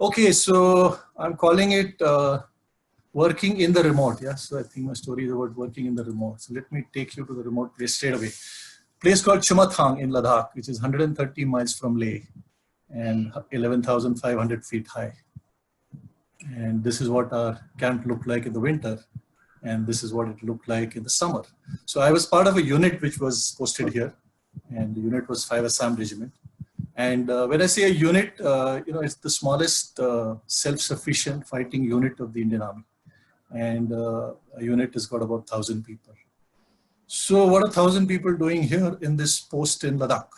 Okay, so I'm calling it working in the remote. Yeah, so I think my story is about working in the remote. So let me take you to the remote place straight away. Place called Chumathang in Ladakh, which is 130 miles from Leh and 11,500 feet high. And this is what our camp looked like in the winter. And this is what it looked like in the summer. So I was part of a unit which was posted here. And the unit was 5 Assam Regiment. And when I say a unit, it's the smallest self-sufficient fighting unit of the Indian Army. And a unit has got about 1,000 people. So what are 1,000 people doing here in this post in Ladakh?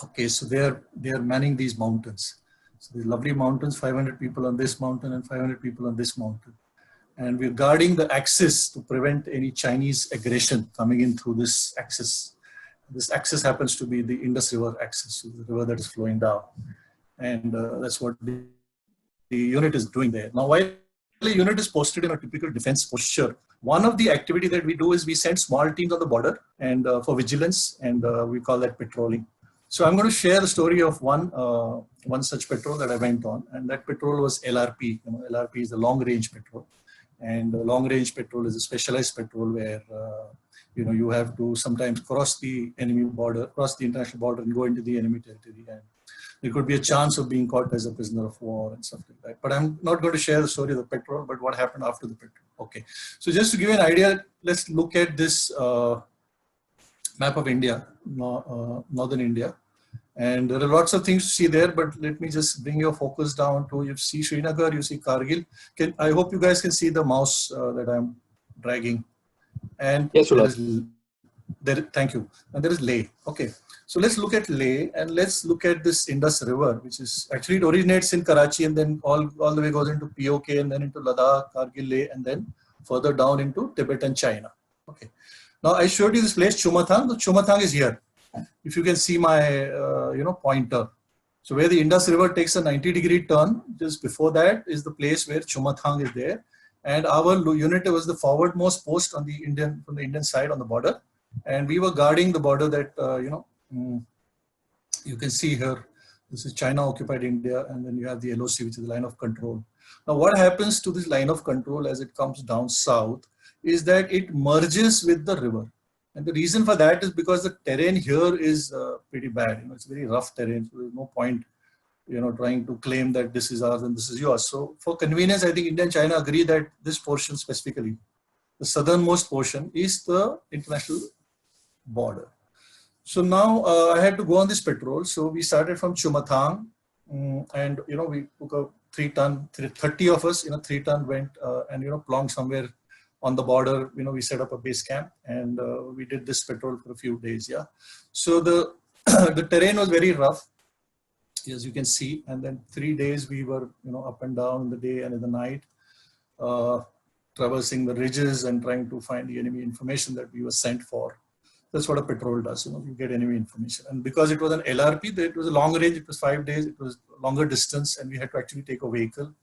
Okay, so they are manning these mountains. So these lovely mountains, 500 people on this mountain and 500 people on this mountain. And we're guarding the axis to prevent any Chinese aggression coming in through this axis. This axis happens to be the Indus River axis, the river that is flowing down. And that's what the unit is doing there. Now, while the unit is posted in a typical defense posture, one of the activity that we do is we send small teams on the border and for vigilance, and we call that patrolling. So I'm going to share the story of one such patrol that I went on, and that patrol was LRP. LRP is the long range patrol, and long range patrol is a specialized patrol where you have to sometimes cross the enemy border, cross the international border, and go into the enemy territory. And there could be a chance of being caught as a prisoner of war and stuff like that. But I'm not going to share the story of the patrol, but what happened after the patrol. Okay, so just to give you an idea, let's look at this map of India, northern India. And there are lots of things to see there, but let me just bring your focus down to, you see Srinagar, you see Kargil. I hope you guys can see the mouse that I'm dragging. And yes, thank you. And there is Leh. Okay, so let's look at Leh and let's look at this Indus River, which is actually, it originates in Karachi and then all the way goes into POK and then into Ladakh, Kargil, Leh, and then further down into Tibet and China. Okay. Now I showed you this place, Chumathang. The Chumathang is here. If you can see my, pointer. So where the Indus River takes a 90-degree turn, just before that is the place where Chumathang is there. And our unit was the forwardmost post on from the Indian side on the border. And we were guarding the border that, you can see here. This is China occupied India. And then you have the LOC, which is the line of control. Now, what happens to this line of control as it comes down south is that it merges with the river. And the reason for that is because the terrain here is pretty bad. It's very rough terrain. So there's no point trying to claim that this is ours and this is yours. So for convenience, I think India and China agree that this portion specifically, the southernmost portion, is the international border. So now I had to go on this patrol. So we started from Chumathang and, we took a 3-ton, 30 of us in a 3-ton went and, plonked somewhere on the border. We set up a base camp and we did this patrol for a few days. Yeah. So the terrain was very rough, as you can see, and then 3 days we were up and down in the day and in the night, traversing the ridges and trying to find the enemy information that we were sent for. That's what a patrol does. You get enemy information. And because it was an LRP, it was a long range, it was 5 days, it was longer distance, and we had to actually take a vehicle.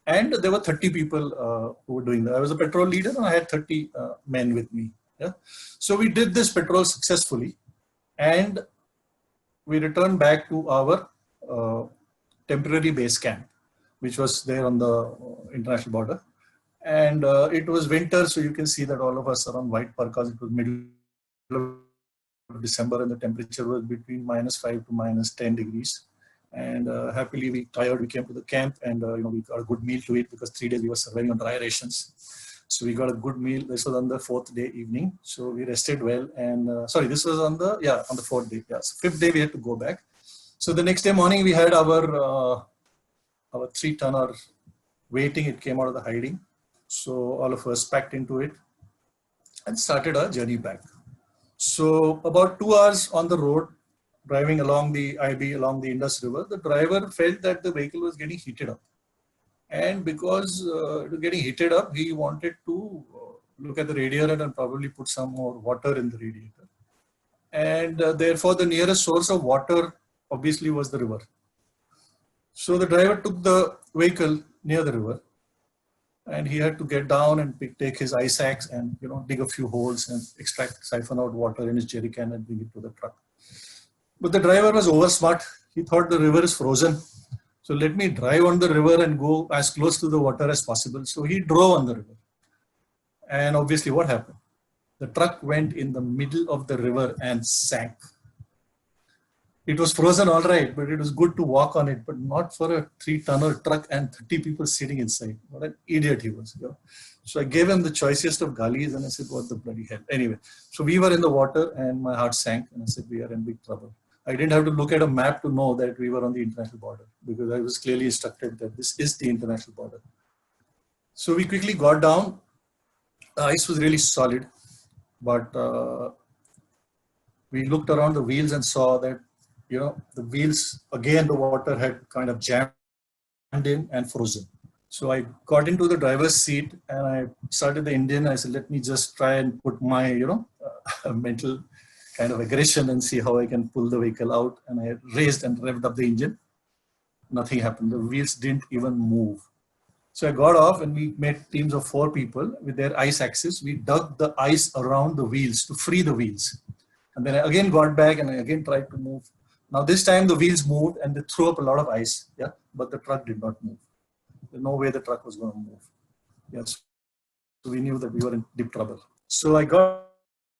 And there were 30 people who were doing that. I was a patrol leader and I had 30 men with me. Yeah. So we did this patrol successfully and we returned back to our temporary base camp, which was there on the international border. And it was winter, so you can see that all of us are on white parkas. It was middle of December and the temperature was between -5 to -10 degrees. And happily we came to the camp and we got a good meal to eat because 3 days we were surviving on dry rations. So we got a good meal. This was on the 4th day evening. So we rested well. And this was on the 4th day. Yeah. So 5th day we had to go back. So the next day morning we had our 3-tonner waiting. It came out of the hiding. So all of us packed into it and started our journey back. So about 2 hours on the road, driving along the IB, along the Indus River, the driver felt that the vehicle was getting heated up. And because it was getting heated up, he wanted to look at the radiator and probably put some more water in the radiator. And therefore, the nearest source of water obviously was the river. So the driver took the vehicle near the river and he had to get down and take his ice axe and dig a few holes and siphon out water in his jerry can and bring it to the truck. But the driver was over smart. He thought the river is frozen So let me drive on the river and go as close to the water as possible. So he drove on the river. And obviously what happened? The truck went in the middle of the river and sank. It was frozen all right, but it was good to walk on it, but not for a 3-tonner truck and 30 people sitting inside. What an idiot he was. You know? So I gave him the choicest of galis and I said, what the bloody hell. Anyway, so we were in the water and my heart sank and I said, we are in big trouble. I didn't have to look at a map to know that we were on the international border because I was clearly instructed that this is the international border. So we quickly got down. The ice was really solid, but we looked around the wheels and saw that, you know, the wheels, again, the water had kind of jammed in and frozen. So I got into the driver's seat and I started the engine. I said, let me just try and put my, you know, mental kind of aggression and see how I can pull the vehicle out. And I raised and revved up the engine. Nothing happened. The wheels didn't even move. So I got off and we made teams of 4 people with their ice axes. We dug the ice around the wheels to free the wheels. And then I again got back and I again tried to move. Now this time the wheels moved and they threw up a lot of ice, yeah, but the truck did not move. There's no way the truck was going to move. Yes, so we knew that we were in deep trouble. So I got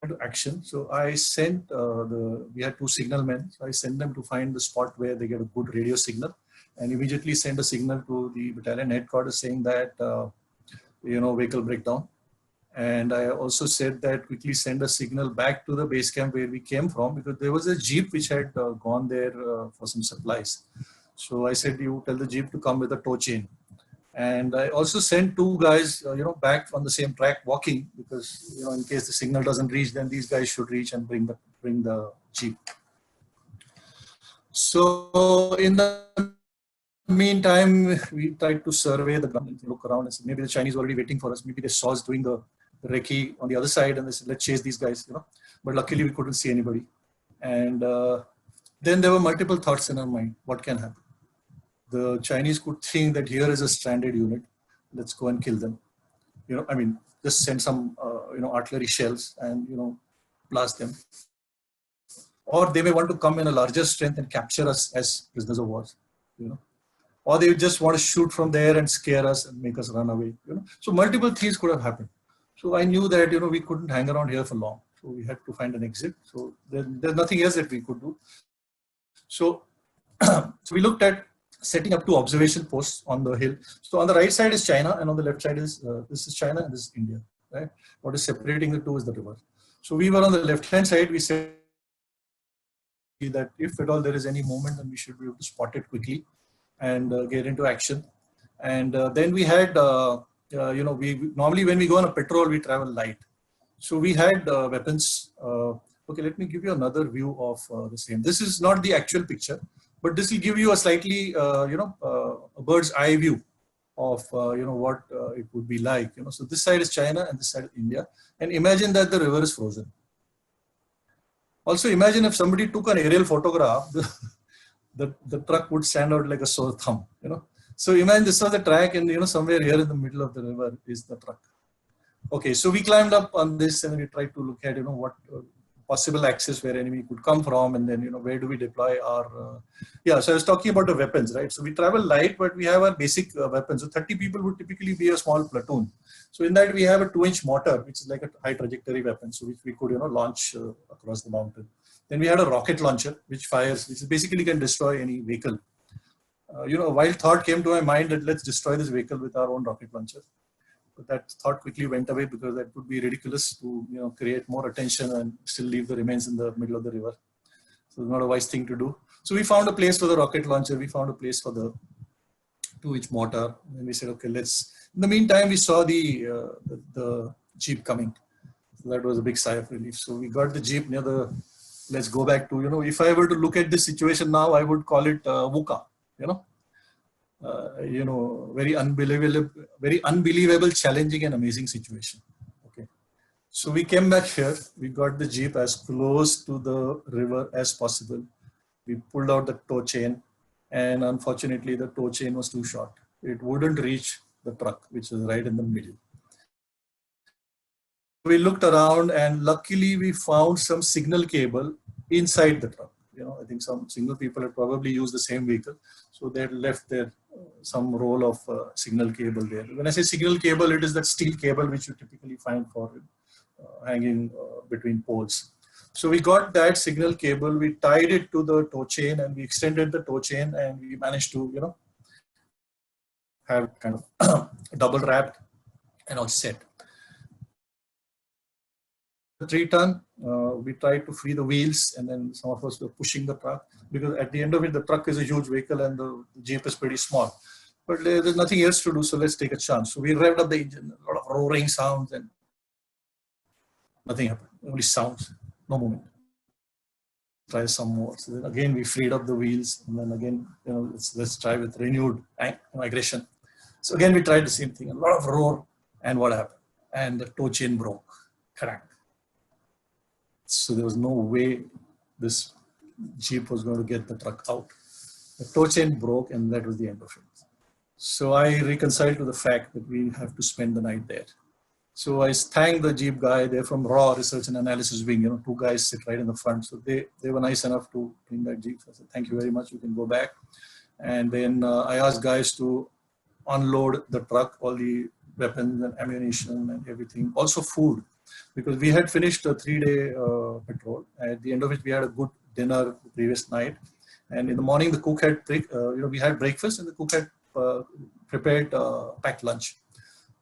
into action. So I sent we had 2 signalmen. So I sent them to find the spot where they get a good radio signal, and immediately send a signal to the battalion headquarters saying that you know, vehicle breakdown. And I also said that quickly send a signal back to the base camp where we came from, because there was a jeep which had gone there for some supplies. So I said, you tell the jeep to come with a tow chain. And I also sent 2 guys, you know, back on the same track walking, because, you know, in case the signal doesn't reach, then these guys should reach and bring the jeep. So in the meantime, we tried to survey the ground and look around and said, maybe the Chinese were already waiting for us. Maybe they saw us doing the recce on the other side and they said, let's chase these guys, you know. But luckily we couldn't see anybody. And then there were multiple thoughts in our mind. What can happen? The Chinese could think that here is a stranded unit. Let's go and kill them. You know, I mean, just send some, you know, artillery shells and, you know, blast them. Or they may want to come in a larger strength and capture us as prisoners of war, you know. Or they just want to shoot from there and scare us and make us run away, you know. So multiple things could have happened. So I knew that, you know, we couldn't hang around here for long. So we had to find an exit. So there's nothing else that we could do. So, so we looked at setting up 2 observation posts on the hill. So on the right side is China and on the left side is, this is China and this is India, right? What is separating the 2 is the river. So we were on the left-hand side. We said that if at all there is any movement, then we should be able to spot it quickly and get into action. And then we had, you know, we normally when we go on a patrol, we travel light. So we had weapons. Okay, let me give you another view of the same. This is not the actual picture, but this will give you a slightly, you know, a bird's eye view of, you know, what it would be like. You know, so this side is China and this side is India. And imagine that the river is frozen. Also imagine if somebody took an aerial photograph, the truck would stand out like a sore thumb, you know. So imagine this was the track and, you know, somewhere here in the middle of the river is the truck. Okay, so we climbed up on this and we tried to look at, you know, what possible access where enemy could come from, and then, you know, where do we deploy our, yeah, so I was talking about the weapons, right? So we travel light, but we have our basic weapons. So 30 people would typically be a small platoon. So in that we have a 2-inch mortar, which is like a high trajectory weapon, so which we could, you know, launch across the mountain. Then we had a rocket launcher, which fires, which basically can destroy any vehicle. You know, a wild thought came to my mind that let's destroy this vehicle with our own rocket launcher. But that thought quickly went away because that would be ridiculous to, you know, create more attention and still leave the remains in the middle of the river. So it's not a wise thing to do. So we found a place for the rocket launcher. We found a place for the 2-inch mortar. And we said, okay, let's. In the meantime, we saw the jeep coming. So that was a big sigh of relief. So we got the jeep near the. Let's go back to, you know, if I were to look at this situation now, I would call it VUCA. You know, very unbelievable, challenging and amazing situation. Okay. So we came back here, we got the jeep as close to the river as possible. We pulled out the tow chain and unfortunately the tow chain was too short. It wouldn't reach the truck, which was right in the middle. We looked around and luckily we found some signal cable inside the truck. I think some single people had probably used the same vehicle. So they had left their some roll of signal cable there. When I say signal cable, it is that steel cable which you typically find for hanging between poles. So we got that signal cable, we tied it to the tow chain and we extended the tow chain and we managed to, have kind of double wrapped and all set. 3-ton, we tried to free the wheels and then some of us were pushing the truck because at the end of it, the truck is a huge vehicle and the Jeep is pretty small. But there's nothing else to do, so let's take a chance. So we revved up the engine, a lot of roaring sounds and nothing happened, only sounds, no movement. Try some more. So then again, we freed up the wheels and then again, let's try with renewed aggression. So again, we tried the same thing, a lot of roar and what happened? And the tow chain broke, cracked. So there was no way this Jeep was going to get the truck out. The tow chain broke and that was the end of it. So I reconciled to the fact that we have to spend the night there. So I thanked the Jeep guy. They're from RAW, Research and Analysis Wing. 2 guys sit right in the front. So they were nice enough to bring that Jeep. I said, thank you very much. You can go back. And then I asked guys to unload the truck, all the weapons and ammunition and everything. Also food. Because we had finished a 3-day patrol. At the end of it, we had a good dinner the previous night. And in the morning, the cook had, we had breakfast and the cook had prepared packed lunch.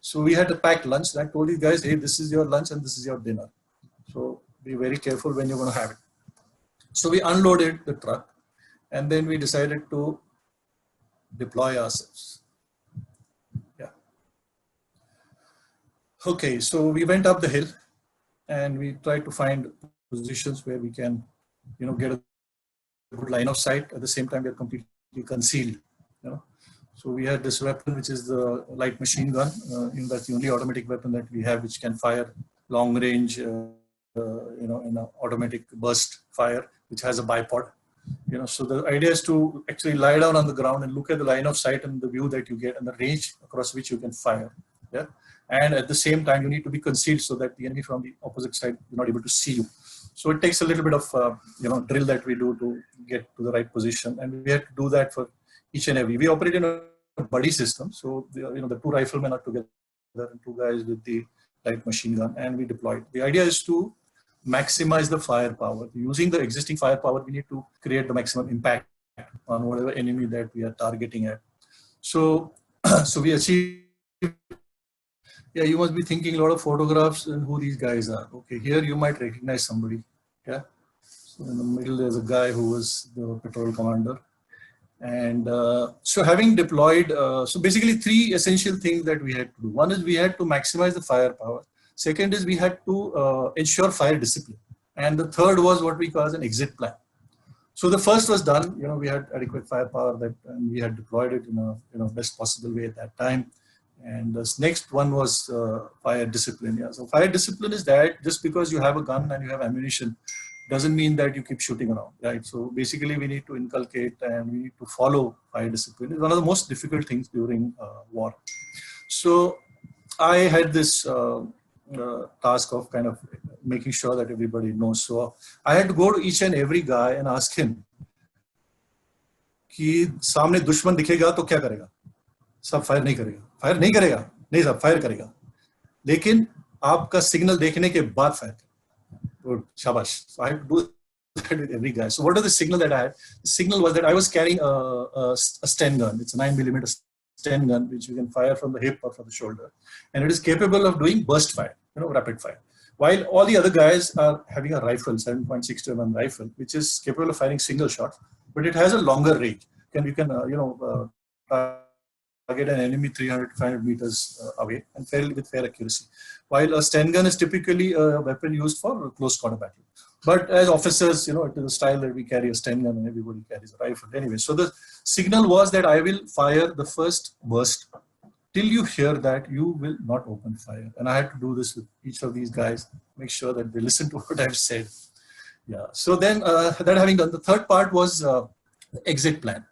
So we had a packed lunch. And I told you guys, hey, this is your lunch and this is your dinner. So be very careful when you're going to have it. So we unloaded the truck and then we decided to deploy ourselves. Yeah. Okay, so we went up the hill and we tried to find positions where we can, get a good line of sight. At the same time, we are completely concealed. So we had this weapon, which is the light machine gun. That's the only automatic weapon that we have, which can fire long range, in an automatic burst fire, which has a bipod. So the idea is to actually lie down on the ground and look at the line of sight and the view that you get and the range across which you can fire. Yeah. And at the same time, you need to be concealed so that the enemy from the opposite side is not able to see you. So it takes a little bit of, drill that we do to get to the right position. And we had to do that for each and every. We operate in a buddy system. So, the 2 riflemen are together and 2 guys with the light machine gun and we deployed. The idea is to maximize the firepower. Using the existing firepower, we need to create the maximum impact on whatever enemy that we are targeting at. So, we achieved. Yeah, you must be thinking a lot of photographs and who these guys are. Okay, here you might recognize somebody. Yeah. So in the middle, there's a guy who was the patrol commander. And so having deployed, so basically 3 essential things that we had to do. One is we had to maximize the firepower. Second is we had to ensure fire discipline. And the third was what we call as an exit plan. So the first was done, we had adequate firepower and we had deployed it in a best possible way at that time. And this next one was fire discipline. Yeah. So fire discipline is that just because you have a gun and you have ammunition doesn't mean that you keep shooting around, right? So basically we need to inculcate and we need to follow fire discipline. It's one of the most difficult things during war. So I had this task of kind of making sure that everybody knows. So I had to go to each and every guy and ask him कि सामने दुश्मन दिखेगा तो क्या करेगा? सब fire नहीं करेगा. फायर नहीं करेगा? नहीं साहब, फायर करेगा. लेकिन आपका सिग्नल देखने के बाद फायर करेगा. Good, shabash. So I have to do that with every guy. So what is the signal that I had? The signal was that I was carrying a Sten gun. It's a 9mm Sten gun, which you can fire from the hip or from the shoulder. And it is capable of doing burst fire, rapid fire. While all the other guys are having a rifle, 7.62 mm rifle, which is capable of firing single shots, but it has a longer range. You can target an enemy 300 to 500 meters away and with fair accuracy. While a Sten gun is typically a weapon used for close quarter battle. But as officers, it is a style that we carry a Sten gun and everybody carries a rifle. Anyway, so the signal was that I will fire the first burst. Till you hear that, you will not open fire. And I had to do this with each of these guys, make sure that they listen to what I've said. Yeah. So then that having done, the third part was the exit plan.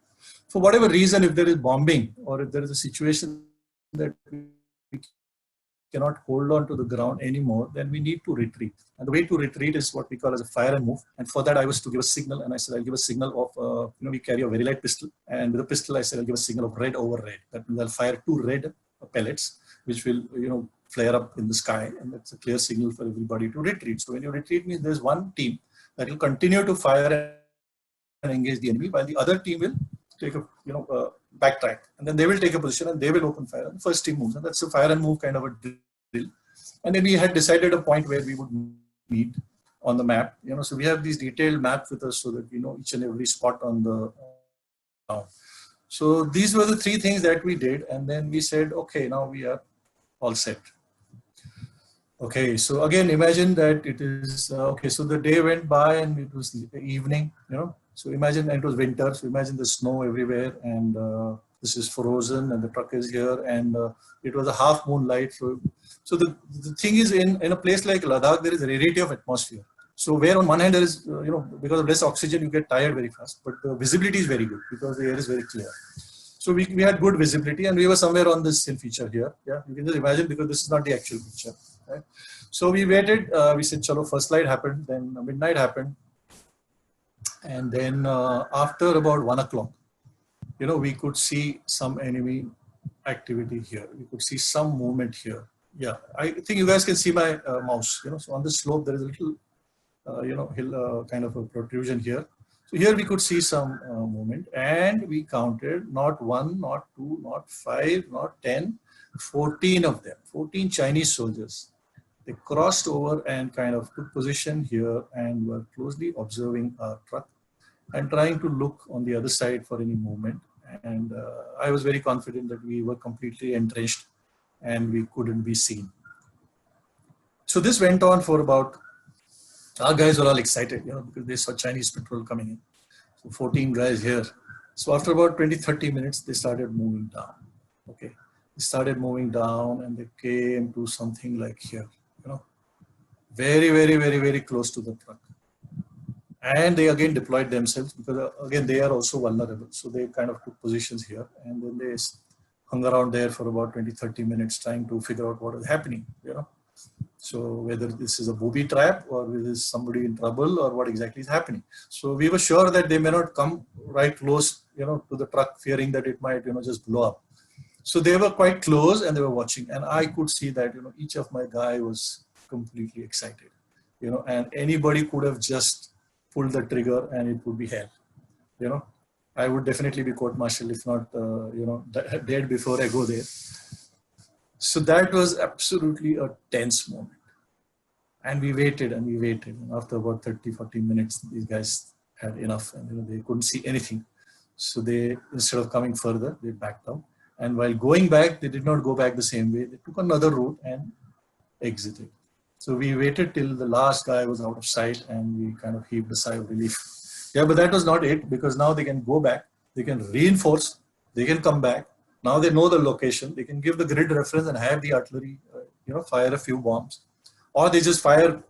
For whatever reason, if there is bombing or if there is a situation that we cannot hold on to the ground anymore, then we need to retreat. And the way to retreat is what we call as a fire and move. And for that, I was to give a signal, and I said I'll give a signal of we carry a very light pistol, and with the pistol I said I'll give a signal of red over red. That means I'll fire 2 red pellets, which will flare up in the sky, and that's a clear signal for everybody to retreat. So when you retreat, means there's one team that will continue to fire and engage the enemy, while the other team will take a backtrack, and then they will take a position and they will open fire. And the first team moves, and that's a fire and move kind of a drill. And then we had decided a point where we would meet on the map. So we have these detailed maps with us so that we know each and every spot on the ground. So these were the 3 things that we did, and then we said, okay, now we are all set. Okay, so again, imagine that it is okay. So the day went by and it was evening. So imagine, and it was winter. So imagine the snow everywhere, and this is frozen, and the truck is here, and it was a half moonlight. So the thing is, in a place like Ladakh, there is a rarity of atmosphere. So where on one hand there is, because of less oxygen, you get tired very fast, but the visibility is very good because the air is very clear. So we had good visibility, and we were somewhere on this hill feature here. Yeah, you can just imagine, because this is not the actual picture. Right? So we waited. We said, "Chalo, first light happened, then midnight happened, and then after about 1 o'clock, we could see some enemy activity here. We could see some movement here. Yeah, I think you guys can see my mouse. So on the slope there is a little, hill kind of a protrusion here. So here we could see some movement, and we counted not 1, not 2, not 5, not 10, 14 of them, 14 Chinese soldiers. They crossed over and kind of took position here and were closely observing our truck and trying to look on the other side for any movement. And I was very confident that we were completely entrenched and we couldn't be seen. So this went on for about, our guys were all excited, because they saw Chinese patrol coming in. So 14 guys here. So after about 20-30 minutes, they started moving down. Okay, they started moving down, and they came to something like here, very, very, very, very close to the truck. And they again deployed themselves, because again they are also vulnerable. So they kind of took positions here, and then they hung around there for about 20-30 minutes trying to figure out what is happening. So whether this is a booby trap, or whether is somebody in trouble, or what exactly is happening. So we were sure that they may not come right close, to the truck, fearing that it might, just blow up. So they were quite close, and they were watching, and I could see that, each of my guy was completely excited, and anybody could have just pulled the trigger and it would be hell. I would definitely be court-martialed, if not, dead before I go there. So that was absolutely a tense moment. And we waited and we waited. And after about 30-40 minutes, these guys had enough, and they couldn't see anything. So they, instead of coming further, they backed out. And while going back, they did not go back the same way. They took another route and exited. So we waited till the last guy was out of sight, and we kind of heaved a sigh of relief. Yeah, but that was not it, because now they can go back, they can reinforce, they can come back. Now they know the location, they can give the grid reference and have the artillery, fire a few bombs. Or they just fire,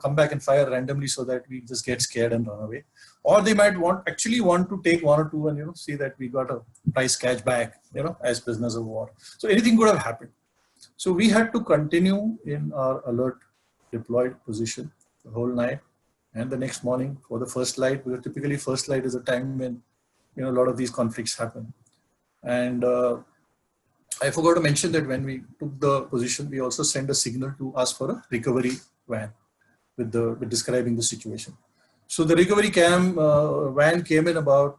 come back and fire randomly so that we just get scared and run away. Or they might actually want to take 1 or 2 and, see that we got a prize catch back, as prisoners of war. So anything could have happened. So we had to continue in our alert deployed position the whole night, and the next morning for the first light, because typically first light is a time when, a lot of these conflicts happen. And I forgot to mention that when we took the position, we also sent a signal to ask for a recovery van with describing the situation. So the recovery van came in about,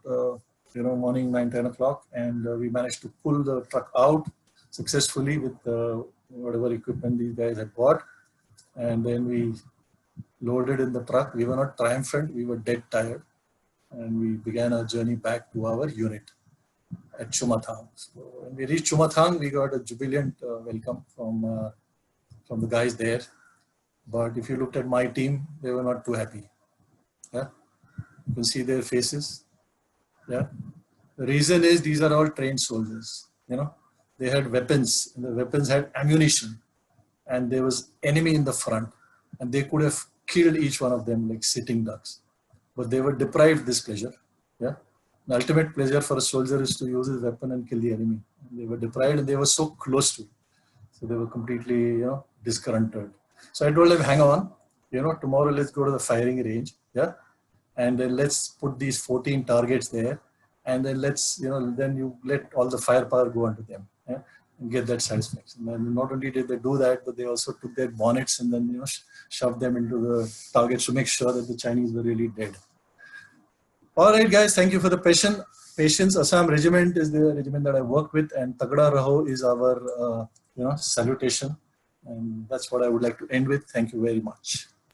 morning 9-10 o'clock, and we managed to pull the truck out successfully with whatever equipment these guys had bought. And then we loaded in the truck. We were not triumphant, we were dead tired. And we began our journey back to our unit at Chumathang. So when we reached Chumathang, we got a jubilant welcome from the guys there. But if you looked at my team, they were not too happy. Yeah, you can see their faces. Yeah, the reason is these are all trained soldiers. They had weapons, and the weapons had ammunition, and there was enemy in the front, and they could have killed each one of them like sitting ducks, but they were deprived this pleasure. Yeah, the ultimate pleasure for a soldier is to use his weapon and kill the enemy. And they were deprived, and they were so close to it. So they were completely, disgruntled. So I told them, hang on, tomorrow let's go to the firing range. Yeah. And then let's put these 14 targets there. And then let's, then you let all the firepower go onto them. Yeah, and get that satisfaction. And not only did they do that, but they also took their bonnets and then, shoved them into the targets to make sure that the Chinese were really dead. All right, guys, thank you for the patience. Assam Regiment is the regiment that I work with, and Tagda Raho is our, salutation. And that's what I would like to end with. Thank you very much.